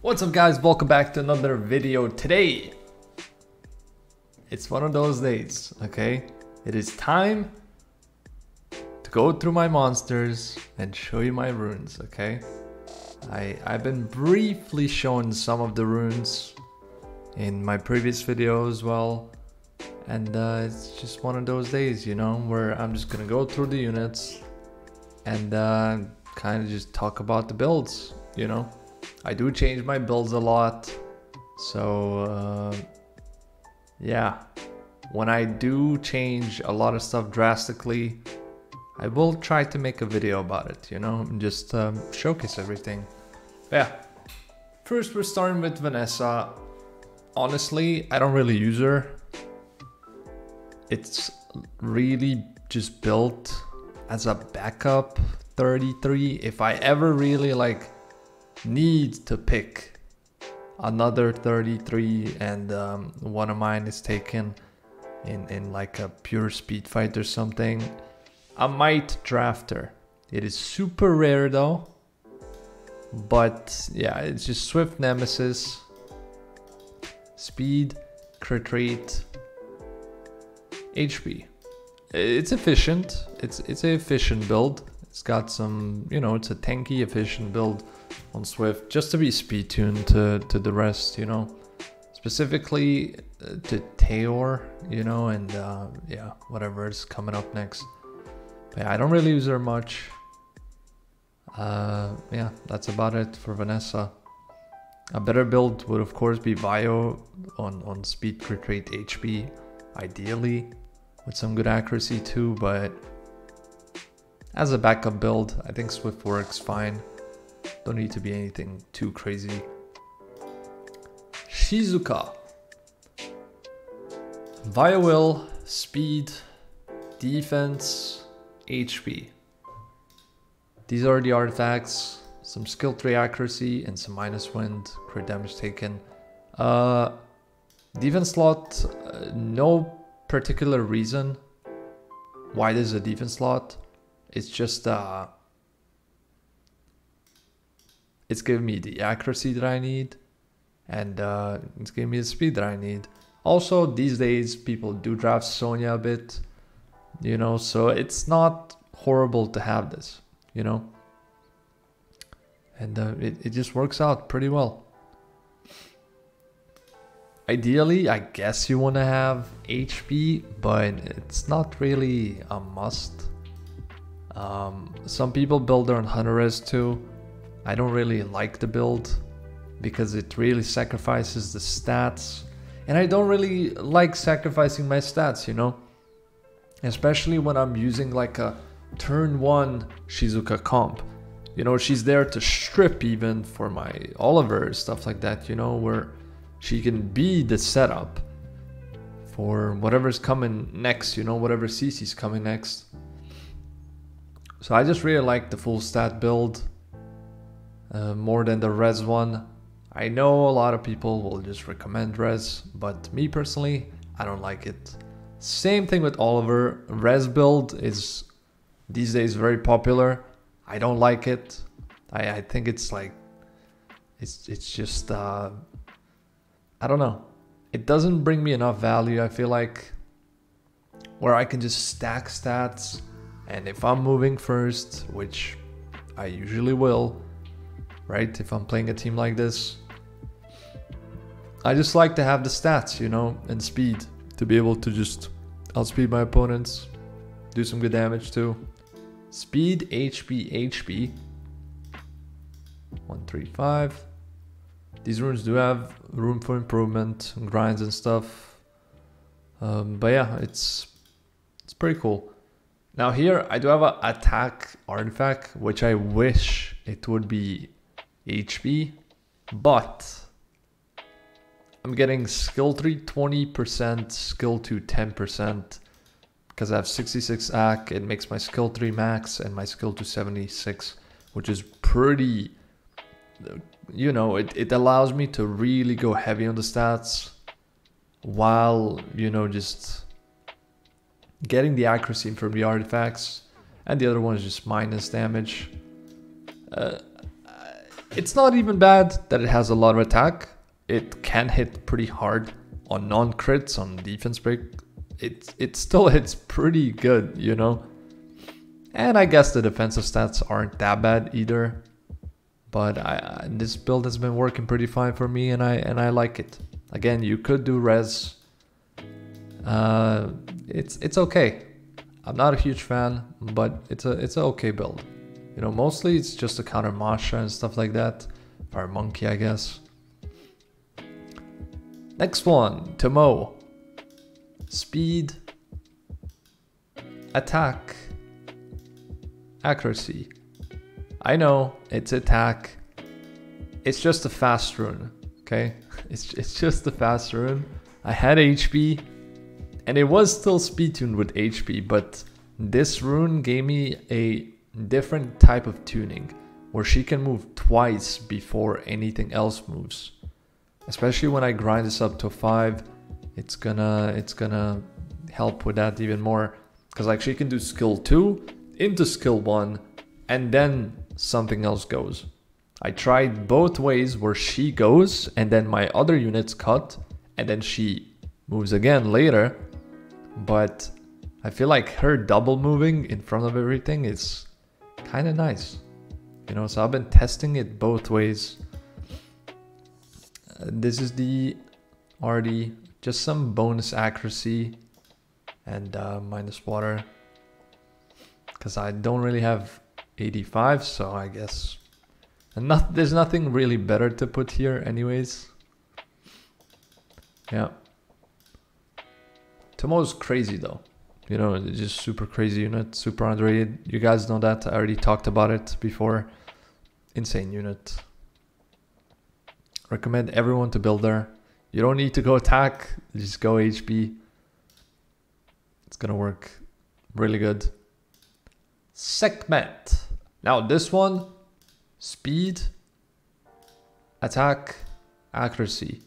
What's up guys, welcome back to another video. Today it's one of those days, okay? It is time to go through my monsters and show you my runes, okay? I've been briefly showing some of the runes in my previous video as well, and it's just one of those days, you know, where I'm just gonna go through the units and kind of just talk about the builds, you know. I do change my builds a lot, so yeah, when I do change a lot of stuff drastically, I will try to make a video about it, you know, and just showcase everything. Yeah, first we're starting with Vanessa. Honestly, I don't really use her. It's really just built as a backup 33. If I ever really like need to pick another 33 and one of mine is taken in like a pure speed fight or something, I might draft her. It is super rare though, but yeah, it's just Swift Nemesis, speed, crit rate, HP. It's efficient. It's an efficient build. It's got some, you know, it's a tanky efficient build on Swift, just to be speed tuned to the rest, you know, specifically to Taor, you know, and yeah, whatever is coming up next. But yeah, I don't really use her much. Yeah, that's about it for Vanessa. A better build would of course be Vio on speed, crit rate, HP, ideally with some good accuracy too, but as a backup build, I think Swift works fine. Don't need to be anything too crazy. Shizuka. Via will, speed, defense, HP. These are the artifacts. Some skill 3 accuracy and some minus wind, crit damage taken. Defense slot, no particular reason why this is a defense slot. It's just it's giving me the accuracy that I need, and it's giving me the speed that I need. Also, these days people do draft Sonya a bit, you know, so it's not horrible to have this, you know, and it just works out pretty well. Ideally, I guess you want to have HP, but it's not really a must. Some people build their own Hunter Res too. I don't really like the build because it really sacrifices the stats, and I don't really like sacrificing my stats, you know, especially when I'm using like a turn 1 Shizuka comp. You know, she's there to strip even for my Oliver, stuff like that, you know, where she can be the setup for whatever's coming next, you know, whatever CC's coming next. So I just really like the full stat build more than the res one. I know a lot of people will just recommend res, but me personally, I don't like it. Same thing with Oliver. Res build is these days very popular. I don't like it. I think it's like, it's just, I don't know. It doesn't bring me enough value, I feel like, where I can just stack stats. And if I'm moving first, which I usually will, right? If I'm playing a team like this, I just like to have the stats, you know, and speed to be able to just outspeed my opponents, do some good damage too. Speed, HP, HP. 135. These runes do have room for improvement, grinds and stuff. But yeah, it's pretty cool. Now here I do have an attack artifact, which I wish it would be HP, but I'm getting skill 3 20%, skill 2 10%, because I have 66 AC. It makes my skill 3 max and my skill 2 76, which is pretty, you know, it allows me to really go heavy on the stats while, you know, just getting the accuracy from the artifacts, and the other one is just minus damage. It's not even bad that it has a lot of attack. It can hit pretty hard on non-crits, on defense break. It still hits pretty good, you know? And I guess the defensive stats aren't that bad either. But this build has been working pretty fine for me, and I like it. Again, you could do res. It's okay. I'm not a huge fan, but it's an okay build. You know, mostly it's just to counter Masha and stuff like that. Fire Monkey, I guess. Next one, Tomo. Speed, attack, accuracy. I know it's attack. It's just a fast rune, okay? It's just a fast rune. I had HP, and it was still speed tuned with HP, but this rune gave me a different type of tuning where she can move twice before anything else moves. Especially when I grind this up to 5, it's gonna help with that even more, because like she can do skill 2 into skill 1 and then something else goes. I tried both ways where she goes and then my other units cut and then she moves again later, but I feel like her double moving in front of everything is kind of nice, you know. So I've been testing it both ways. This is the RD, just some bonus accuracy and minus water, because I don't really have 85, so I guess there's nothing really better to put here anyways. Yeah, Tomo's crazy though, you know, it's just super crazy unit, super underrated. You guys know that, I already talked about it before. Insane unit. Recommend everyone to build her. You don't need to go attack, just go HP. It's gonna work really good. Sekhmet. Now this one, speed, attack, accuracy.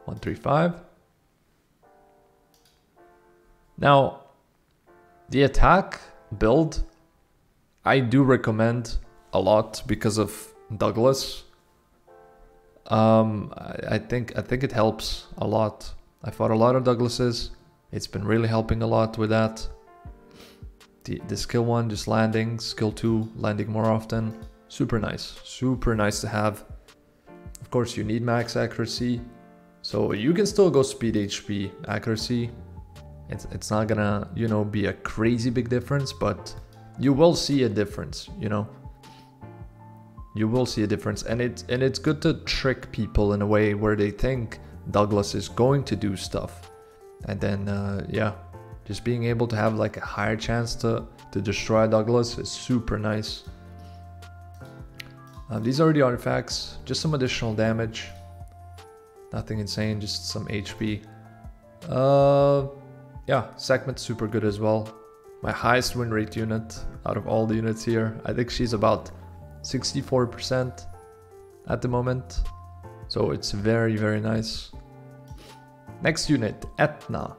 135. Now, the attack build, I do recommend a lot because of Douglas. I think it helps a lot. I fought a lot of Douglases. It's been really helping a lot with that. The skill 1 just landing, skill 2 landing more often. Super nice to have. Of course you need max accuracy, so you can still go speed, HP, accuracy. It's not gonna, you know, be a crazy big difference, but you will see a difference, you know. You will see a difference, and it's good to trick people in a way where they think Douglas is going to do stuff, and then yeah, just being able to have like a higher chance to destroy Douglas is super nice. These are the artifacts, just some additional damage, nothing insane, just some HP. Yeah, Sekhmet's super good as well. My highest win rate unit out of all the units here. I think she's about 64% at the moment, so it's very, very nice. Next unit, Etna.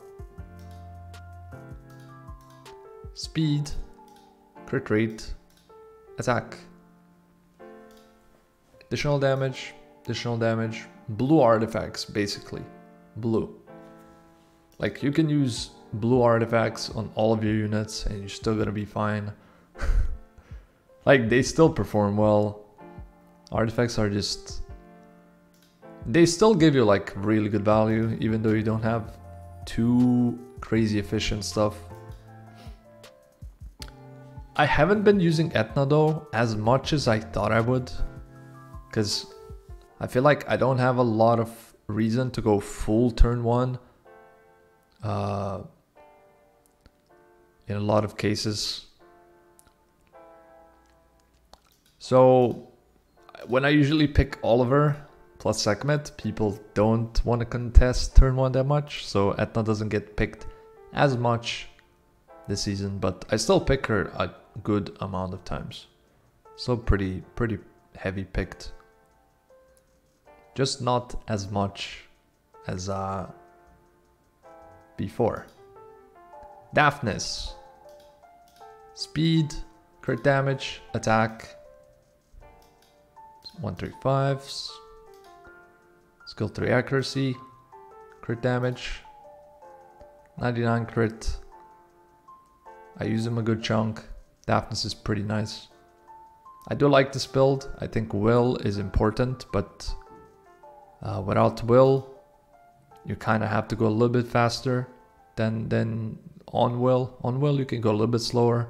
Speed, crit rate, attack, additional damage, blue artifacts, basically, blue. Like, you can use blue artifacts on all of your units and you're still gonna be fine. Like, they still perform well. Artifacts are just... they still give you like really good value, even though you don't have too crazy efficient stuff. I haven't been using Etna though as much as I thought I would, because I feel like I don't have a lot of reason to go full turn 1 in a lot of cases. So when I usually pick Oliver plus Sekhmet, people don't want to contest turn 1 that much, so Etna doesn't get picked as much this season, but I still pick her a good amount of times. So pretty heavy picked. Just not as much as before. Daphnis. Speed, crit damage, attack, 135s. Skill 3 accuracy. Crit damage. 99 crit. I use him a good chunk. Daphnis is pretty nice. I do like this build. I think will is important, but without will, you kind of have to go a little bit faster than on will. On will, you can go a little bit slower.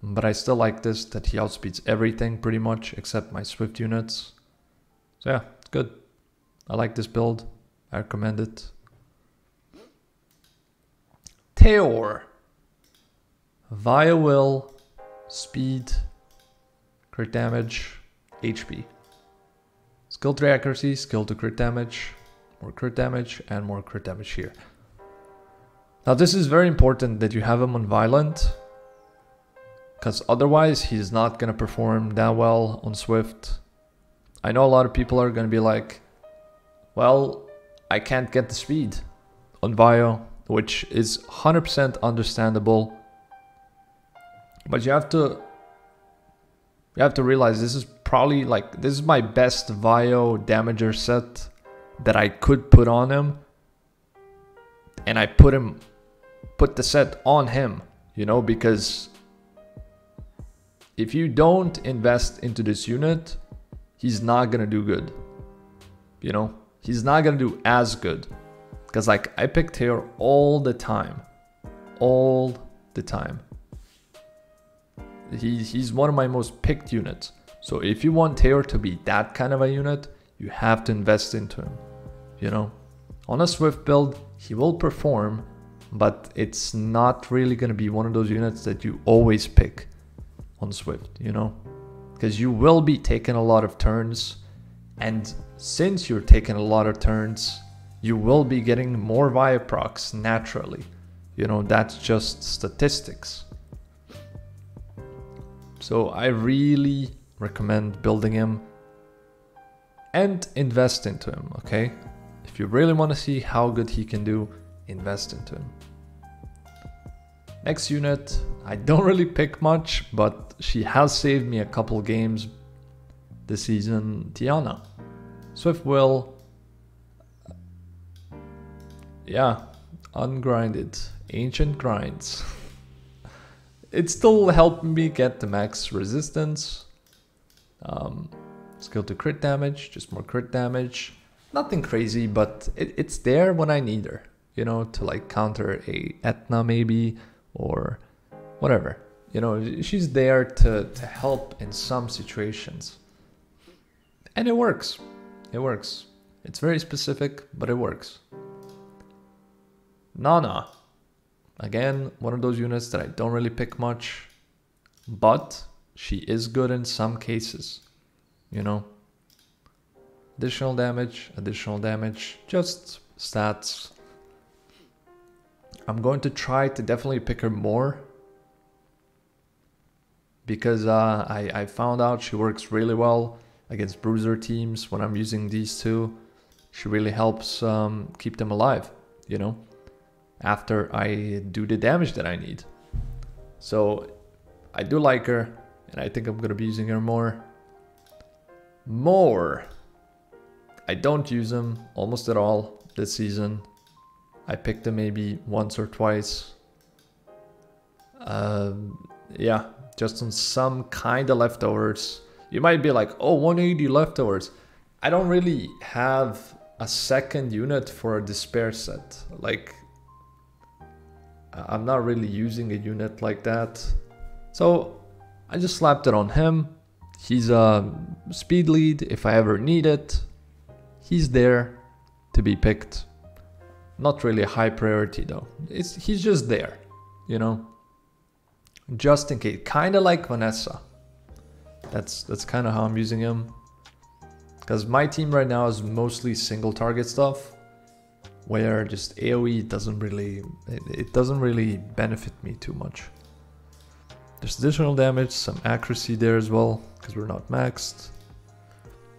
But I still like this, that he outspeeds everything pretty much, except my swift units. So yeah, it's good. I like this build. I recommend it. Theor. Via will, speed, crit damage, HP. Skill 3 accuracy, skill 2 crit damage, more crit damage, and more crit damage here. Now this is very important that you have him on violent, because otherwise he's not going to perform that well on swift. I know a lot of people are going to be like, well, I can't get the speed on Vio, which is 100% understandable. But you have to realize this is probably like, this is my best Vio damager set that I could put on him. And I put the set on him, you know, because if you don't invest into this unit, he's not gonna do good. You know, he's not gonna do as good. Because like I picked here all the time. All the time. He's one of my most picked units. So if you want Theor to be that kind of a unit, you have to invest into him. You know, on a Swift build, he will perform, but it's not really going to be one of those units that you always pick on Swift, you know, because you will be taking a lot of turns. And since you're taking a lot of turns, you will be getting more Via procs naturally. You know, that's just statistics. So I really recommend building him and invest into him, okay? If you really want to see how good he can do, invest into him. Next unit, I don't really pick much, but she has saved me a couple games this season, Tiana. Swift will, yeah, ungrinded, ancient grinds. It still helped me get the max resistance. Skill to crit damage, just more crit damage. Nothing crazy, but it's there when I need her. You know, to like counter a Etna maybe, or whatever. You know, she's there to help in some situations. And it works. It works. It's very specific, but it works. Nana. Again, one of those units that I don't really pick much, but she is good in some cases, you know. Additional damage, just stats. I'm going to try to definitely pick her more because I found out she works really well against bruiser teams when I'm using these two. She really helps keep them alive, you know, after I do the damage that I need. So I do like her, and I think I'm gonna be using her more. I don't use them almost at all this season. I picked them maybe once or twice. Yeah, just on some kind of leftovers. You might be like, oh, 180 leftovers. I don't really have a second unit for a despair set. Like, I'm not really using a unit like that. So I just slapped it on him. He's a speed lead if I ever need it. He's there to be picked. Not really a high priority though. He's just there, you know, just in case. Kind of like Vanessa. That's kind of how I'm using him. Because my team right now is mostly single target stuff, where just AoE doesn't really benefit me too much. There's additional damage, some accuracy there as well, because we're not maxed.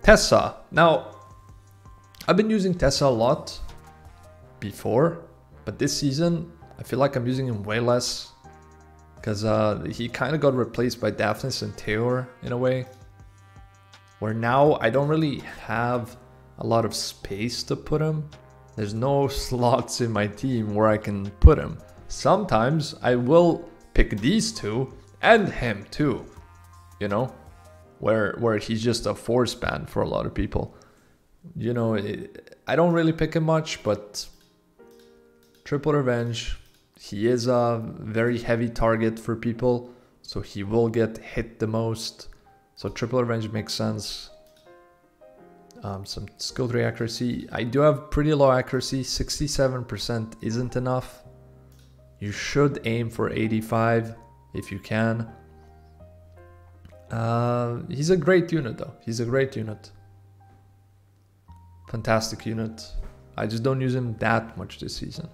Tessa. Now, I've been using Tessa a lot before, but this season I feel like I'm using him way less, because he kind of got replaced by Daphnis and Theor in a way. Where now I don't really have a lot of space to put him. There's no slots in my team where I can put him. Sometimes I will pick these two and him too, you know, where he's just a force ban for a lot of people. You know, I don't really pick him much, but Triple Revenge, he is a very heavy target for people, so he will get hit the most. So Triple Revenge makes sense. Some skill 3 accuracy. I do have pretty low accuracy. 67% isn't enough. You should aim for 85 if you can. He's a great unit though. He's a great unit. Fantastic unit. I just don't use him that much this season.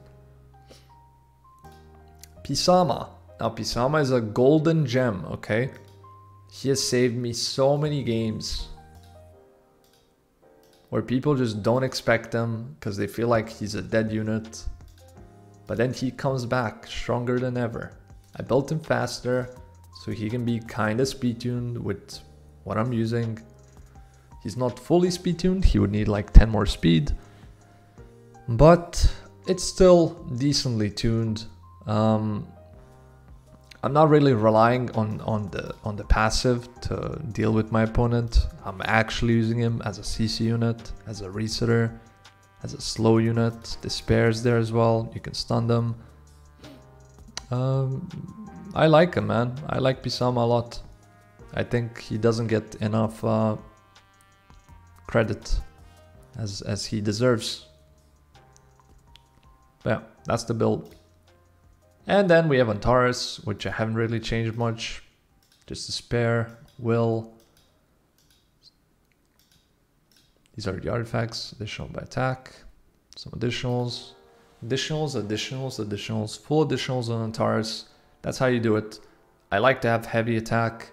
Pisama. Now Pisama is a golden gem, okay? He has saved me so many games where people just don't expect him because they feel like he's a dead unit. But then he comes back stronger than ever. I built him faster so he can be kind of speed tuned with what I'm using. He's not fully speed tuned. He would need like 10 more speed. But it's still decently tuned. I'm not really relying on the passive to deal with my opponent. I'm actually using him as a CC unit, as a resetter, as a slow unit. Despair's there as well. You can stun them. I like him, man. I like Pisama a lot. I think he doesn't get enough credit as he deserves. But yeah, that's the build. And then we have Antares, which I haven't really changed much. Just Despair, Will. These are the artifacts, additional by attack. Some additionals. Additionals. Full additionals on Antares. That's how you do it. I like to have heavy attack.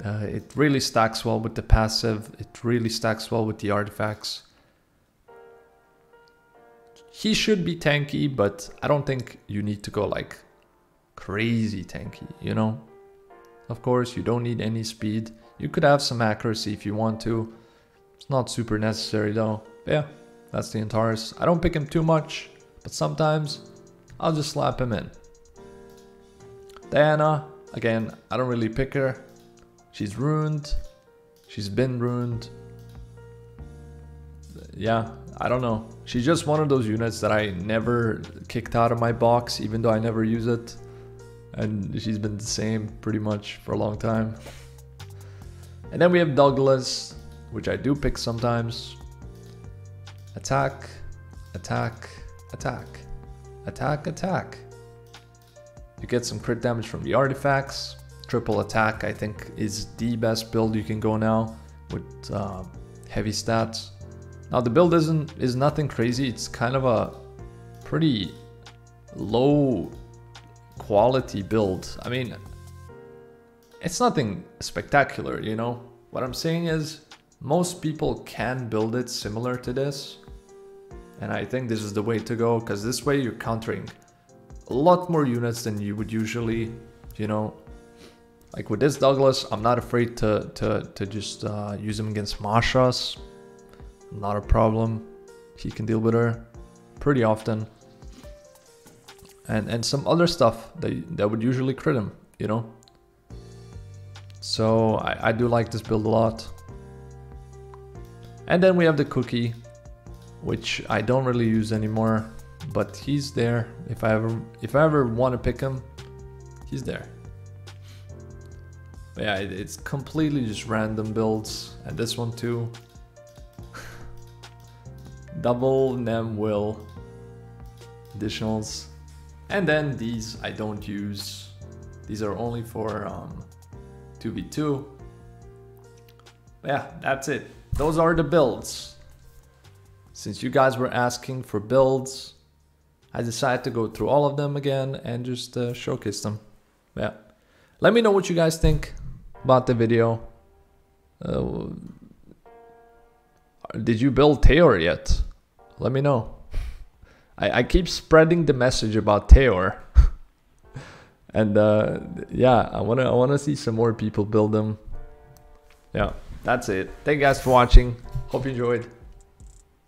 It really stacks well with the passive. It really stacks well with the artifacts. He should be tanky, but I don't think you need to go like crazy tanky, you know? Of course, you don't need any speed. You could have some accuracy if you want to. It's not super necessary though. But yeah, that's the Antares. I don't pick him too much, but sometimes I'll just slap him in. Diana, again, I don't really pick her. She's ruined. She's been ruined. Yeah, I don't know. She's just one of those units that I never kicked out of my box, even though I never use it. And she's been the same pretty much for a long time. And then we have Douglas, which I do pick sometimes. Attack, attack, attack, attack, attack. You get some crit damage from the artifacts. Triple attack, I think, is the best build you can go now with heavy stats. Now the build is nothing crazy. It's kind of a pretty low quality build. I mean, it's nothing spectacular, you know? What I'm saying is most people can build it similar to this. And I think this is the way to go, because this way you're countering a lot more units than you would usually, you know? Like with this Douglas, I'm not afraid to just use him against Mashas. Not a problem. He can deal with her pretty often. And some other stuff that would usually crit him, you know? So I do like this build a lot. And then we have the Cookie, which I don't really use anymore, but he's there. If I ever want to pick him, he's there. But yeah, it's completely just random builds, and this one too. Double Nem Will additionals, and then these I don't use. These are only for 2v2. But yeah, that's it. Those are the builds. Since you guys were asking for builds, I decided to go through all of them again and just showcase them. Yeah, let me know what you guys think about the video. Did you build Teor yet? Let me know. I keep spreading the message about Teor. And yeah, I wanna see some more people build them. Yeah. that's it. Thank you guys for watching. Hope you enjoyed.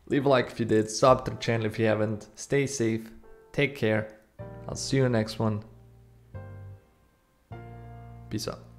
Leave a like if you did. Sub to the channel if you haven't. Stay safe. Take care. I'll see you in the next one. Peace out.